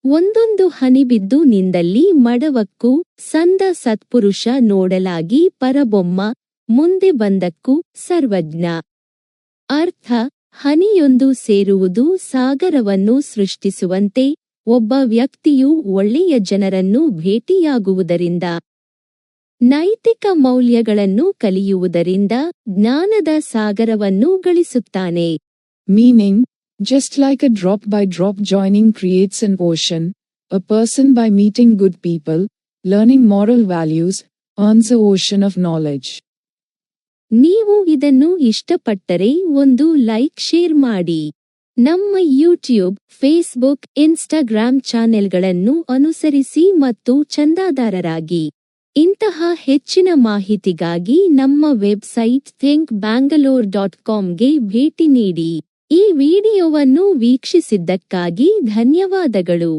ಒಂದೊಂದು ಹನಿಬಿದ್ದು ನಿಂದಲ್ಲಿ ಮಡವಕ್ಕೂ ಸಂದ ಸತ್ಪುರುಷ ನೋಡಲಾಗಿ ಪರಬೊಮ್ಮ ಮುಂದೆ ಬಂದಕ್ಕೂ ಸರ್ವಜ್ಞ. ಅರ್ಥ: ಹನಿಯೊಂದು ಸೇರುವುದು ಸಾಗರವನ್ನು ಸೃಷ್ಟಿಸುವಂತೆ ಒಬ್ಬ ವ್ಯಕ್ತಿಯು ಒಳ್ಳೆಯ ಜನರನ್ನು ಭೇಟಿಯಾಗುವುದರಿಂದ, ನೈತಿಕ ಮೌಲ್ಯಗಳನ್ನು ಕಲಿಯುವುದರಿಂದ ಜ್ಞಾನದ ಸಾಗರವನ್ನು ಗಳಿಸುತ್ತಾನೆ. Meaning, just like a drop-by-drop joining creates an ocean, a person by meeting good people, learning moral values, earns a ocean of knowledge. ನೀವು ಇದನ್ನು ಇಷ್ಟಪಟ್ಟರೆ ಒಂದು ಲೈಕ್ ಶೇರ್ ಮಾಡಿ. ನಮ್ಮ ಯೂಟ್ಯೂಬ್, ಫೇಸ್ಬುಕ್, ಇನ್ಸ್ಟಾಗ್ರಾಮ್ ಚಾನೆಲ್ಗಳನ್ನು ಅನುಸರಿಸಿ ಮತ್ತು ಚಂದಾದಾರರಾಗಿ. ಇಂತಹ ಹೆಚ್ಚಿನ ಮಾಹಿತಿಗಾಗಿ ನಮ್ಮ ವೆಬ್ಸೈಟ್ thinkbangalore.comಗೆ ಭೇಟಿ ನೀಡಿ. ಈ ವಿಡಿಯೋವನ್ನು ವೀಕ್ಷಿಸಿದ್ದಕ್ಕಾಗಿ ಧನ್ಯವಾದಗಳು.